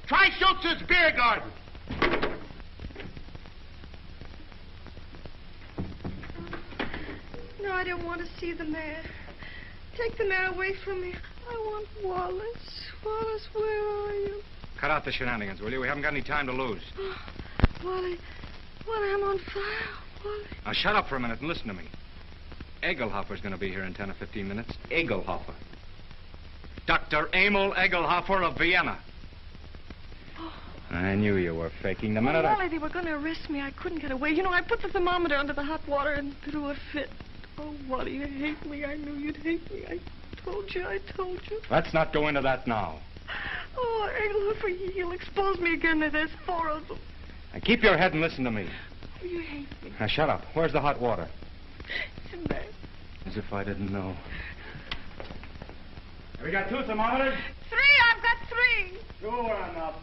Try Schultz's beer garden. No, I don't want to see the mayor. Take the mayor away from me. I want Wallace. Wallace, where are you? Cut out the shenanigans, will you? We haven't got any time to lose. Oh, Wally, I'm on fire. Wally. Now, shut up for a minute and listen to me. Egelhofer's going to be here in 10 or 15 minutes. Egelhofer. Dr. Emil Egelhofer of Vienna. Oh. I knew you were faking the minute Wally, they were going to arrest me. I couldn't get away. You know, I put the thermometer under the hot water and threw a fit. Oh, Wally, you hate me. I knew you'd hate me. I told you. Let's not go into that now. Oh, Egelhofer, he'll expose me again. There's 4 of them. Now, keep your head and listen to me. Oh, you hate me. Now, shut up. Where's the hot water? It's in there. As if I didn't know. Have we got 2 thermometers? 3. I've got 3. Go on up.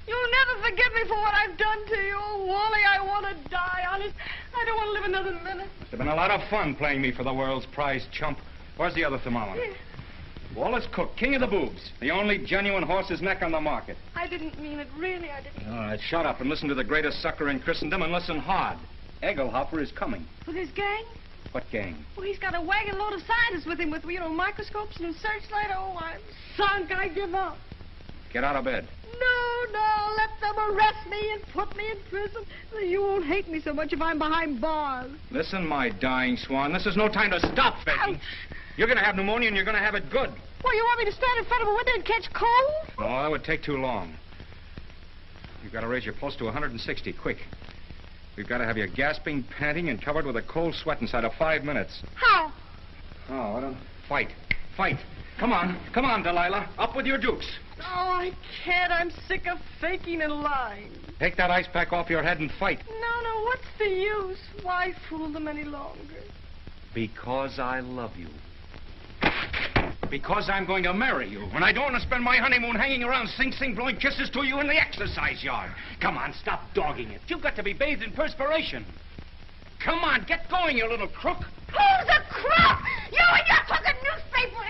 You'll never forgive me for what I've done to you. Oh, Wally, I want to die, honest. I don't want to live another minute. It's been a lot of fun playing me for the world's prize chump. Where's the other thermometer? Here. Wallace Cook, king of the boobs. The only genuine horse's neck on the market. I didn't mean it. Really, I didn't. All right, shut up and listen to the greatest sucker in Christendom and listen hard. Egelhofer is coming. With his gang? What gang? Well, he's got a wagon load of scientists with him with, microscopes and searchlight. Oh, I'm sunk. I give up. Get out of bed. No, let them arrest me and put me in prison. You won't hate me so much if I'm behind bars. Listen, my dying swan, this is no time to stop faking. You're going to have pneumonia and you're going to have it good. Well, you want me to stand in front of a window and catch cold? No, that would take too long. You've got to raise your pulse to 160, quick. We've got to have you gasping, panting, and covered with a cold sweat inside of 5 minutes. How? Oh, I don't... Fight. Come on, Delilah. Up with your dukes. Oh, I can't. I'm sick of faking and lying. Take that ice pack off your head and fight. No, what's the use? Why fool them any longer? Because I love you. Because I'm going to marry you. And I don't want to spend my honeymoon hanging around Sing Sing blowing kisses to you in the exercise yard. Come on, stop dogging it. You've got to be bathed in perspiration. Come on, get going, you little crook. Who's a crook? You and your crooked newspaper.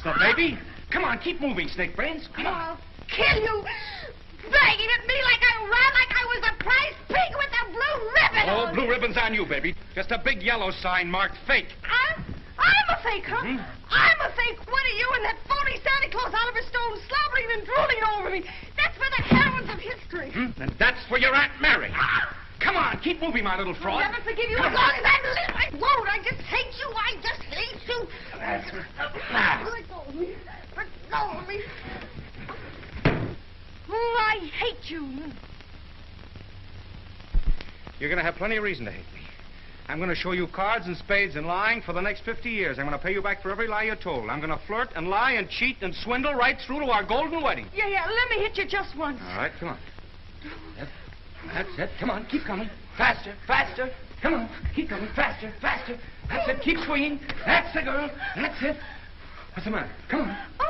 So, baby, come on, keep moving, Snake Brains. Come on. I'll kill you. Begging at me like I was a prize pig with a blue ribbon. Oh, blue ribbon's on you, baby. Just a big yellow sign marked fake. I'm a fake, huh? Mm-hmm. I'm a fake. What are you and that phony Santa Claus Oliver Stone slobbering and drooling over me? That's for the heroines of history. And that's for for your Aunt Mary. Come on, keep moving, my little fraud. I'll never forgive you as long as I live. I won't. I just hate you. I just hate you. Let go of me. Let go of me. Oh, I hate you. You're going to have plenty of reason to hate me. I'm going to show you cards and spades and lying for the next 50 years. I'm going to pay you back for every lie you told. I'm going to flirt and lie and cheat and swindle right through to our golden wedding. Yeah, let me hit you just once. All right, come on. That's it. Come on, keep coming. Faster, faster. Come on, keep coming. Faster, faster. That's it. Keep swinging. That's the girl. That's it. What's the matter? Come on. Oh,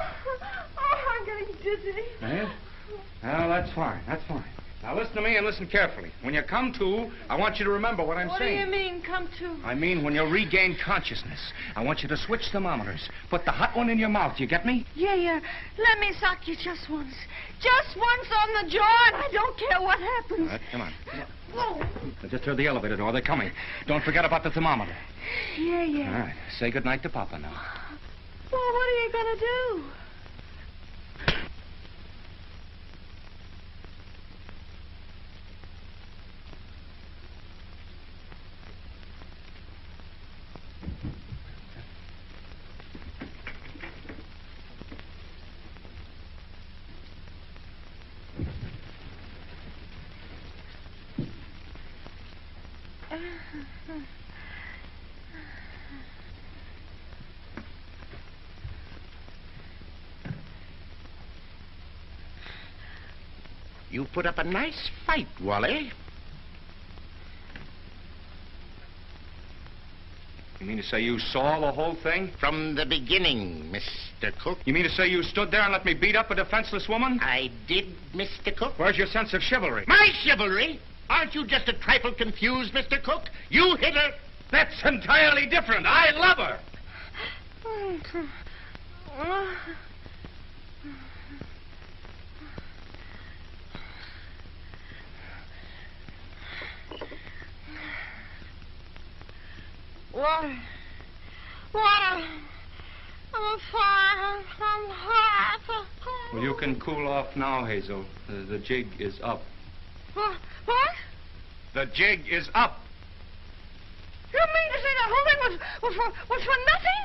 I'm getting dizzy. Yeah? Well, that's fine. That's fine. Now, listen to me and listen carefully. When you come to, I want you to remember what I'm saying. What do you mean, come to? I mean, when you regain consciousness, I want you to switch thermometers. Put the hot one in your mouth. You get me? Yeah. Let me sock you just once. Just once on the jaw, and I don't care what happens. All right, come on. Whoa. I just heard the elevator door. They're coming. Don't forget about the thermometer. Yeah. All right. Say goodnight to Papa now. Well, what are you going to do? You put up a nice fight, Wally. You mean to say you saw the whole thing? From the beginning, Mr. Cook. You mean to say you stood there and let me beat up a defenseless woman? I did, Mr. Cook. Where's your sense of chivalry? My chivalry? Aren't you just a trifle confused, Mr. Cook? You hit her. That's entirely different. I love her. Water. I'm fine. I'm hot. Well, you can cool off now, Hazel. The jig is up. What? The jig is up. You mean to say the whole thing was for nothing?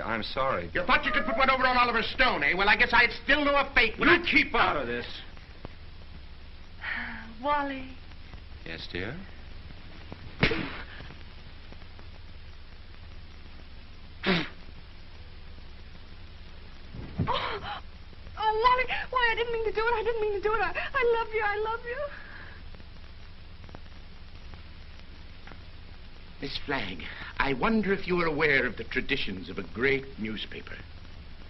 I'm sorry. You thought you could put one over on Oliver Stone, eh? Well, I guess I'd still know a fake. Will you keep out of this? Wally. Yes, dear? Oh, Wally, I didn't mean to do it. I didn't mean to do it. I love you. I love you. Miss Flagg, I wonder if you are aware of the traditions of a great newspaper.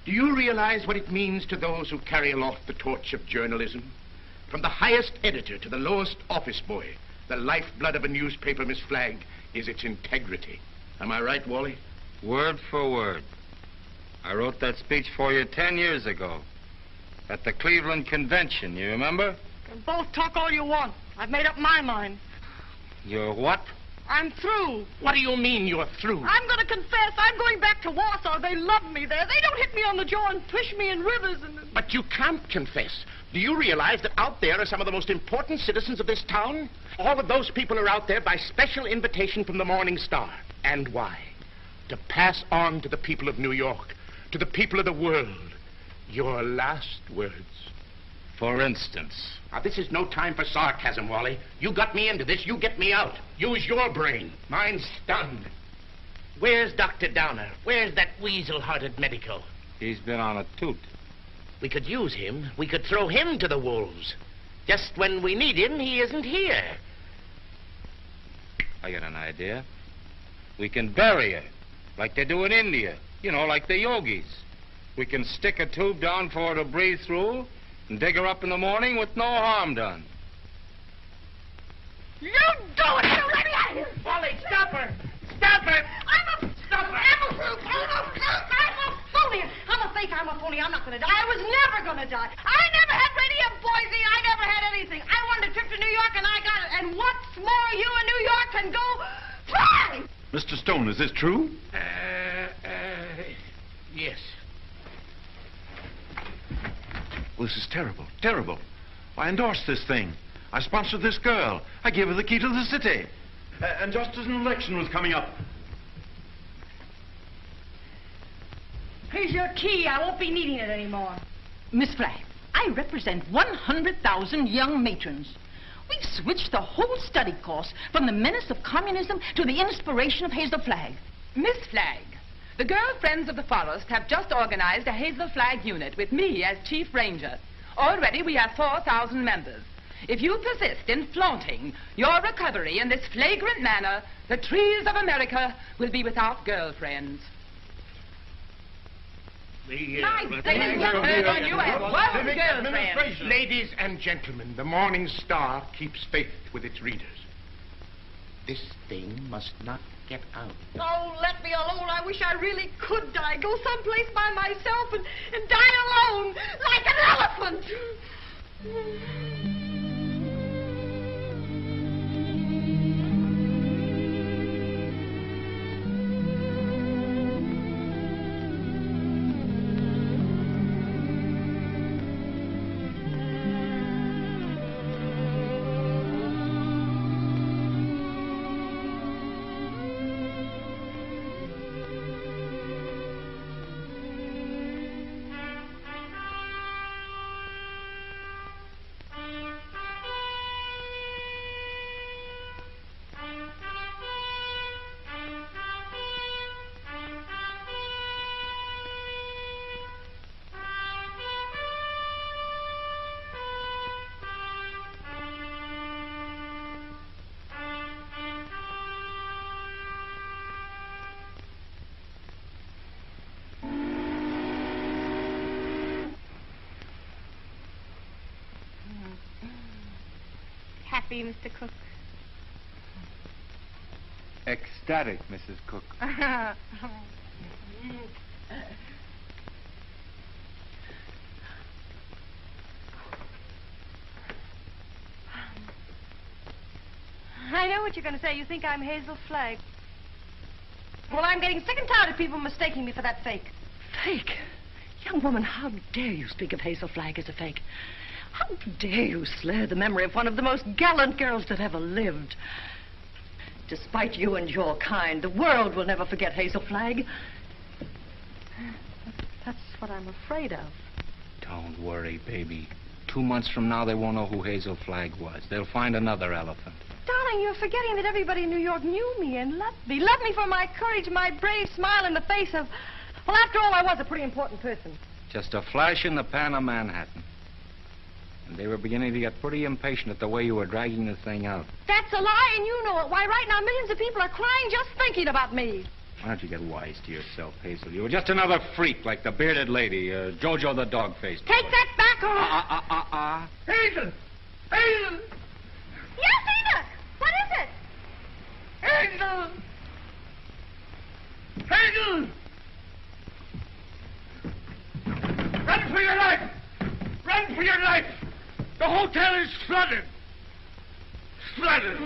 Do you realize what it means to those who carry aloft the torch of journalism? From the highest editor to the lowest office boy, the lifeblood of a newspaper, Miss Flagg, is its integrity. Am I right, Wally? Word for word. I wrote that speech for you 10 years ago at the Cleveland Convention, you remember? Both talk all you want. I've made up my mind. You're what? I'm through. What do you mean you're through? I'm going to confess. I'm going back to Warsaw. They love me there. They don't hit me on the jaw and push me in rivers and... But you can't confess. Do you realize that out there are some of the most important citizens of this town? All of those people are out there by special invitation from the Morning Star. And why? To pass on to the people of New York, to the people of the world, your last words. For instance? Now, this is no time for sarcasm, Wally. You got me into this, you get me out. Use your brain. Mine's stunned. Where's Dr. Downer? Where's that weasel-hearted medico? He's been on a toot. We could use him. We could throw him to the wolves. Just when we need him, he isn't here. I got an idea. We can bury her, like they do in India. You know, like the yogis. We can stick a tube down for her to breathe through and dig her up in the morning with no harm done. You do it! You let me out of here! Wally, stop her! Stop her! I'm a phony! I'm a fake, I'm a phony. I'm not going to die. I was never going to die. I never had radium poisoning. I never had anything. I wanted a trip to New York, and I got it. And what's more, you in New York can go fly! Mr. Stone, is this true? Yes. Well, this is terrible, terrible. I endorsed this thing. I sponsored this girl. I gave her the key to the city. And just as an election was coming up... Here's your key. I won't be needing it anymore. Miss Flagg, I represent 100,000 young matrons. We've switched the whole study course from the menace of communism to the inspiration of Hazel Flagg. Miss Flagg, the Girl Friends of the Forest have just organized a Hazel Flagg unit with me as Chief Ranger. Already we have 4,000 members. If you persist in flaunting your recovery in this flagrant manner, the trees of America will be without girlfriends. You have one girlfriend. Ladies and gentlemen, the Morning Star keeps faith with its readers. This thing must not get out. Oh, let me alone. I wish I really could die. Go someplace by myself and die alone, like an elephant. Happy, Mr. Cook? Ecstatic, Mrs. Cook. I know what you're going to say. You think I'm Hazel Flagg. Well, I'm getting sick and tired of people mistaking me for that fake. Fake? Young woman, how dare you speak of Hazel Flagg as a fake? How dare you slur the memory of one of the most gallant girls that ever lived? Despite you and your kind, the world will never forget Hazel Flagg. That's what I'm afraid of. Don't worry, baby. 2 months from now, they won't know who Hazel Flagg was. They'll find another elephant. Darling, you're forgetting that everybody in New York knew me and loved me. Loved me for my courage, my brave smile in the face of... Well, after all, I was a pretty important person. Just a flash in the pan of Manhattan. And they were beginning to get pretty impatient at the way you were dragging the thing out. That's a lie, and you know it. Why, right now, millions of people are crying just thinking about me. Why don't you get wise to yourself, Hazel? You were just another freak like the bearded lady, Jojo the dog-faced. Take that back, or... Hazel! Hazel! Yes, Enoch! What is it? Hazel! Hazel! Run for your life! Run for your life! The hotel is flooded! Flooded!